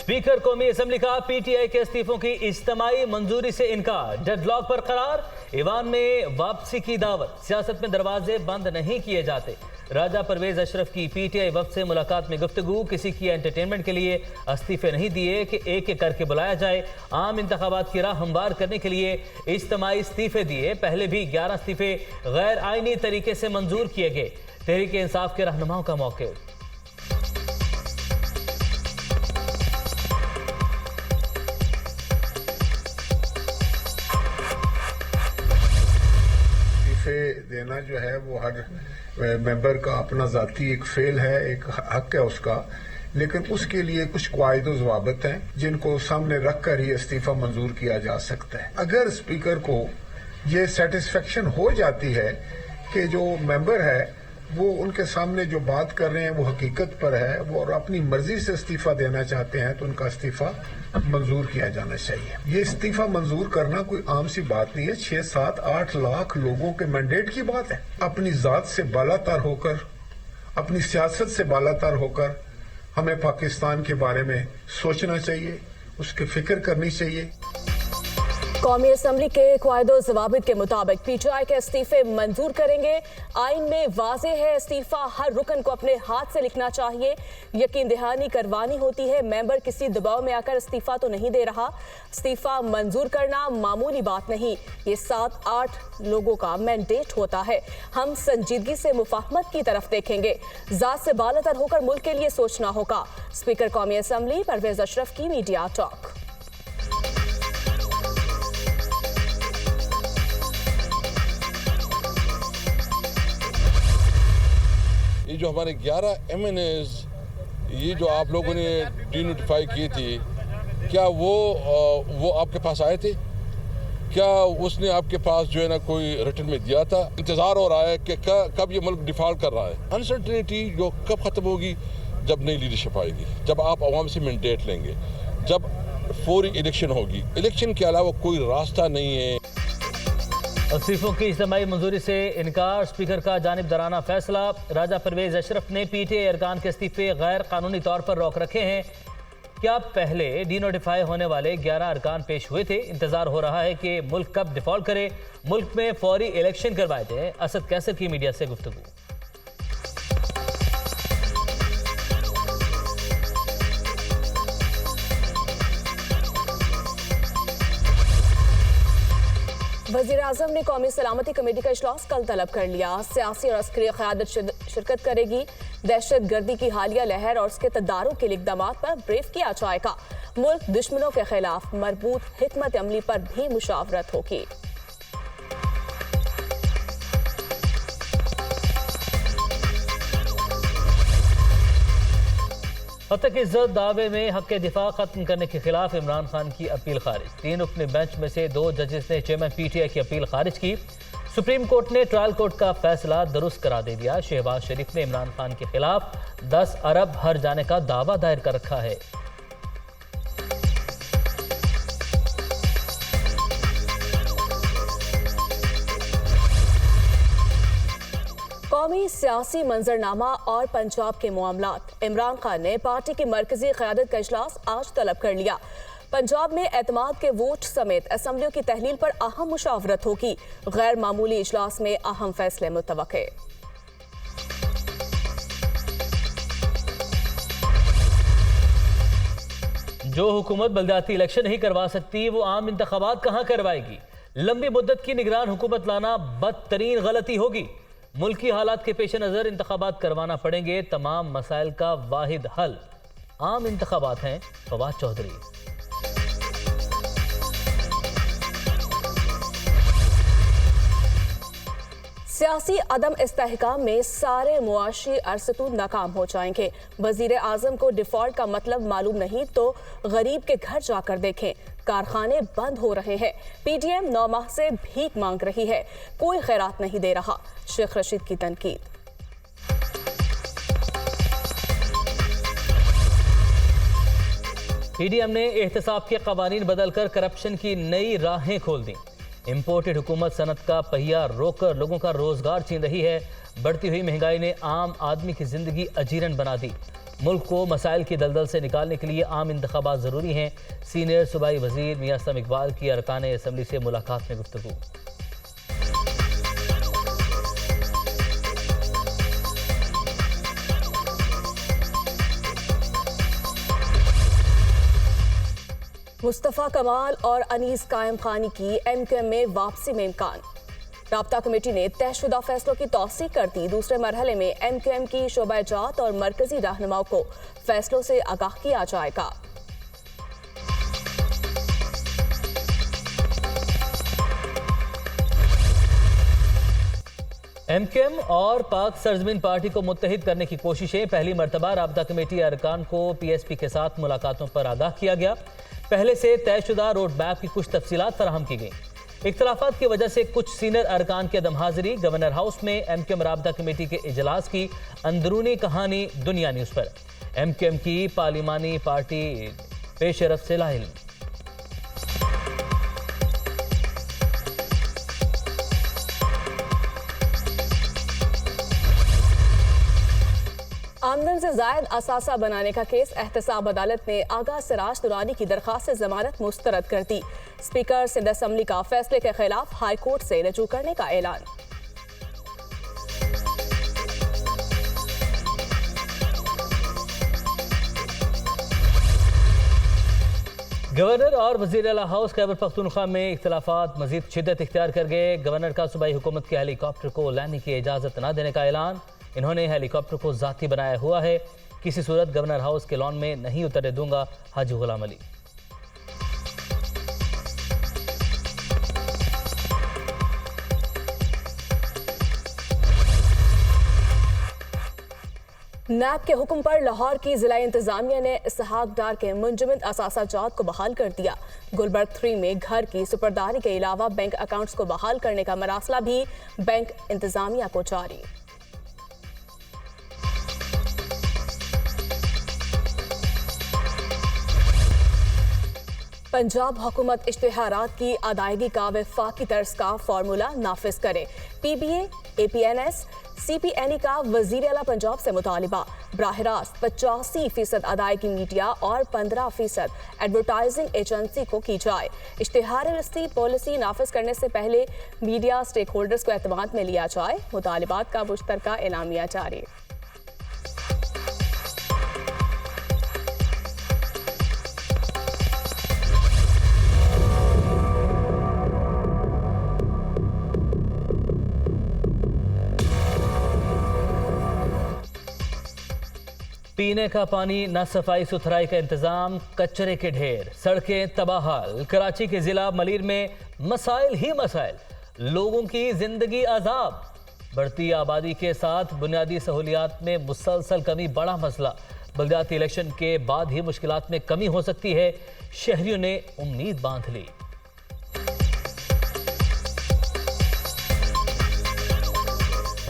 Speaker कौमी assembly का PTI के इस्तीफों की इज्तिमाई मंजूरी से इनकार, डेडलॉक पर करार, ईवान में वापसी की दावत। सियासत में दरवाजे बंद नहीं किए जाते। राजा परवेज अशरफ की पीटीआई वफ्द से मुलाकात में गुफ्तगू, किसी की एंटरटेनमेंट के लिए इस्तीफे नहीं दिए कि एक एक करके बुलाया जाए। आम इंतखाबात की राह हमवार करने के लिए इज्तिमाई इस्तीफे दिए। पहले भी 11 इस्तीफे गैर आईनी तरीके से मंजूर किए गए। तहरीक इंसाफ के रहनुमाओं का मौके। देना जो है वो हर मेंबर का अपना जाती एक फेल है, एक हक है उसका, लेकिन उसके लिए कुछ कायदे ज़वाबित हैं जिनको सामने रखकर ही इस्तीफा मंजूर किया जा सकता है। अगर स्पीकर को ये सेटिस्फेक्शन हो जाती है कि जो मेंबर है वो उनके सामने जो बात कर रहे हैं वो हकीकत पर है, वो और अपनी मर्जी से इस्तीफा देना चाहते हैं, तो उनका इस्तीफा मंजूर किया जाना चाहिए। ये इस्तीफा मंजूर करना कोई आम सी बात नहीं है। 6, 7, 8 लाख लोगों के मैंडेट की बात है। अपनी जात से बालातर होकर, अपनी सियासत से बालातर होकर हमें पाकिस्तान के बारे में सोचना चाहिए, उसकी फिक्र करनी चाहिए। कौमी असेंबली के कायदो ज़वाबित के मुताबिक पीटीआई के इस्तीफे मंजूर करेंगे। आइन में वाज़े है इस्तीफा हर रुकन को अपने हाथ से लिखना चाहिए, यकीन दहानी करवानी होती है। मेंबर किसी दबाव में आकर इस्तीफा तो नहीं दे रहा। इस्तीफा मंजूर करना मामूली बात नहीं, ये 7-8 लोगों का मैंडेट होता है। हम संजीदगी से मुफाहमत की तरफ देखेंगे। जात से बालातर होकर मुल्क के लिए सोचना होगा। स्पीकर कौमी असेंबली परवेज अशरफ की मीडिया टॉक। ये जो हमारे 11 MNAs ये जो आप लोगों ने डीनोटिफाई की थी, क्या वो आपके पास आए थे? क्या उसने आपके पास जो है ना कोई रिटर्न में दिया था? इंतज़ार हो रहा है कि कब ये मुल्क डिफॉल्ट कर रहा है। अनसर्टेनिटी जो कब ख़त्म होगी? जब नई लीडरशिप आएगी, जब आप अवाम से मैंडेट लेंगे, जब फौरी इलेक्शन होगी। इलेक्शन के अलावा कोई रास्ता नहीं है। इस्तीफों की इज्तिमाई मंजूरी से इनकार, स्पीकर का जानिबदाराना फैसला। राजा परवेज अशरफ ने पीटीआई अरकान के इस्तीफे गैर कानूनी तौर पर रोक रखे हैं। क्या पहले डीनोटिफाई होने वाले 11 अरकान पेश हुए थे? इंतजार हो रहा है कि मुल्क कब डिफॉल्ट करे, मुल्क में फौरी इलेक्शन करवाए जाए। असद कैसर की मीडिया से गुफ्तगू। वज़ीर आज़म ने कौमी सलामती कमेटी का इजलास कल तलब कर लिया। सियासी और अस्करी क़यादत शिरकत करेगी। दहशत गर्दी की हालिया लहर और उसके तदारुक के इक़दाम पर ब्रीफ किया जाएगा। मुल्क दुश्मनों के खिलाफ मरबूत हिकमत अमली पर भी मुशावरत होगी। हत्या की इज्जत दावे में हक दिफा खत्म करने के खिलाफ इमरान खान की अपील खारिज। 3 रुकनी बेंच में से 2 जजेस ने चेयरमैन पीटीआई की अपील खारिज की। सुप्रीम कोर्ट ने ट्रायल कोर्ट का फैसला दुरुस्त करार दे दिया। शहबाज शरीफ ने इमरान खान के खिलाफ 10 अरब हर जाने का दावा दायर कर रखा है। कौमी सियासी मंजरनामा और पंजाब के मामलात। इमरान खान ने पार्टी की मरकजी क़यादत का इजलास आज तलब कर लिया। पंजाब में एतमाद के वोट समेत असम्बलियों की तहलील पर अहम मुशावरत होगी। गैर मामूली इजलास में अहम फैसले मुतवक्के। जो हुकूमत बल्दियाती इलेक्शन नहीं करवा सकती, वो आम इंतखाबात कहाँ करवाएगी? लंबी मुद्दत की निगरान हुकूमत लाना बदतरीन गलती होगी। मुल्की हालात के पेश नज़र इंतखाबात करवाना पड़ेंगे। तमाम मसाइल का वाहिद हल आम इंतखाबात हैं। फवाद चौधरी। सियासी अदम इस्तेहकाम में सारे मुआशी अरसतून नाकाम हो जाएंगे। वजीर आजम को डिफॉल्ट का मतलब मालूम नहीं तो गरीब के घर जाकर देखें। कारखाने बंद हो रहे हैं। पीडीएम 9 माह से भीख मांग रही है, कोई खैरात नहीं दे रहा। शेख रशीद की तनकीद। पीडीएम ने एहतसाब के कवानीन बदलकर करप्शन की नई राहें खोल दी। इंपोर्टेड हुकूमत सनत का पहिया रोककर लोगों का रोजगार छीन रही है। बढ़ती हुई महंगाई ने आम आदमी की जिंदगी अजीरन बना दी। मुल्क को मसाइल की दलदल से निकालने के लिए आम इंतखाबात ज़रूरी हैं। सीनियर सूबाई वजीर मियां असलम इकबाल की अरकान असम्बली से मुलाकात में गुफ्तगू। मुस्तफ़ा कमाल और अनीस कायम खानी की MQM में वापसी में इम्कान। राब्ता कमेटी ने तयशुदा फैसलों की तौसीक कर दी। दूसरे मरहले में MQM की शोबाजात और मरकजी रहनुमाओं को फैसलों से आगाह किया जाएगा। MQM और पाक सरजमीन पार्टी को मुत्तहिद करने की कोशिशें। पहली मरतबा राब्ता कमेटी अरकान को PSP के साथ मुलाकातों पर आगाह किया गया। पहले से तयशुदा रोड मैप की कुछ तफसीलात फराहम की गई। इख्तलाफात की वजह से कुछ सीनियर अरकान की अदम हाजिरी। गवर्नर हाउस में MQM राब्ता कमेटी के इजलास की अंदरूनी कहानी दुनिया न्यूज़ पर। MQM की पार्लिमानी पार्टी पेशरफ से लाहिल। आमदन से जायद असासा बनाने का केस एहतसाब अदालत ने आगा सिराज दुरानी की दरखास्त से जमानत मुस्तरद कर दी। स्पीकर सिंध असम्बली का फैसले के खिलाफ हाई कोर्ट से रजू करने का ऐलान। गवर्नर और वजीर आला हाउस खैबर पख्तूनख्वा में इख्तलाफात मजीद शिद्दत इख्तियार कर गए। गवर्नर का सूबाई हुकूमत के हेलीकॉप्टर को लैंडिंग की इजाज़त न देने का ऐलान। इन्होंने हेलीकॉप्टर को जाती बनाया हुआ है। किसी सूरत गवर्नर हाउस के लॉन में नहीं उतरने दूंगा, हाजी गुलाम अली। नैब के हुक्म पर लाहौर की जिला इंतजामिया ने इसहाक डार के मुंजमद असासाजात को बहाल कर दिया। गुलबर्ग 3 में घर की सुपरदारी के अलावा बैंक अकाउंट्स को बहाल करने का मरासला भी बैंक इंतजामिया को जारी। पंजाब हुकूमत इश्तिहारात की अदायगी का वफाकी तर्ज का फार्मूला नाफिज करे। PBA, APNS, CPNE का वजीर आला पंजाब से मुतालिबा। बराह रास्त 85% अदायगी मीडिया और 15% एडवर्टाइजिंग एजेंसी को की जाए। इश्तिहार रस्ती पॉलिसी नाफिज करने से पहले मीडिया स्टेक होल्डर्स को एतमाद में लिया जाए। मुतालिबात का मुश्तरका एलामिया जारी। पीने का पानी, न सफाई सुथराई का इंतजाम, कचरे के ढेर, सड़कें तबाहाल। कराची के जिला मलीर में मसाइल ही मसाइल, लोगों की जिंदगी अजाब। बढ़ती आबादी के साथ बुनियादी सहूलियात में मुसलसल कमी बड़ा मसला। बलदियाती इलेक्शन के बाद ही मुश्किलात में कमी हो सकती है, शहरियों ने उम्मीद बांध ली।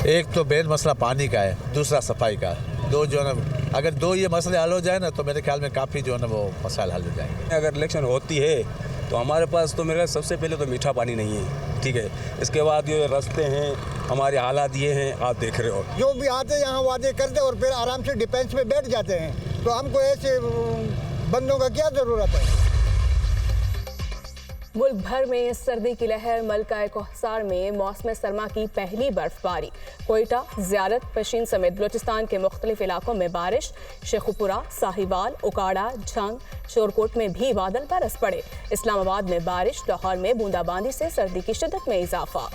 एक तो मेन मसला पानी का है, दूसरा सफाई का। दो जो है ना, अगर दो ये मसले हल हो जाए ना तो मेरे ख्याल में काफ़ी जो है ना वो मसाइल हल हो जाएंगे। अगर इलेक्शन होती है तो हमारे पास तो मेरे सबसे पहले तो मीठा पानी नहीं है, ठीक है। इसके बाद ये रास्ते हैं, हमारे हालात ये हैं, आप देख रहे हो। जो भी आते यहाँ वादे करते और फिर आराम से डिफेंस में बैठ जाते हैं, तो हमको ऐसे बंदों का क्या ज़रूरत है। मुल्क भर में सर्दी की लहर। मलका कोहसार में मौसम सरमा की पहली बर्फबारी। कोयटा, ज़ियारत, पशीन समेत बलूचिस्तान के मुख्तलिफ इलाकों में बारिश। शेखुपुरा, साहिवाल, उकाड़ा, झंग, शोरकोट में भी बादल बरस पड़े। इस्लामाबाद में बारिश। लाहौर में बूंदाबांदी से सर्दी की शिद्दत में इजाफा।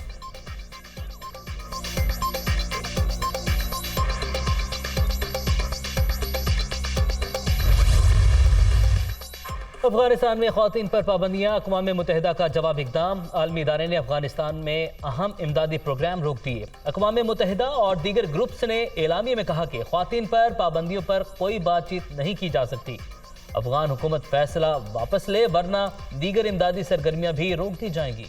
अफगानिस्तान में ख़वातीन पर पाबंदियाँ, अक़वाम मुत्तहिदा का जवाब इक़दाम। आलमी इदारे ने अफगानिस्तान में अहम इमदादी प्रोग्राम रोक दिए। अक़वाम मुत्तहिदा और दीगर ग्रुप्स ने एलामिया में कहा कि ख़वातीन पर पाबंदियों पर कोई बातचीत नहीं की जा सकती। अफगान हुकूमत फैसला वापस ले, वरना दीगर इमदादी सरगर्मियाँ भी रोक दी जाएंगी।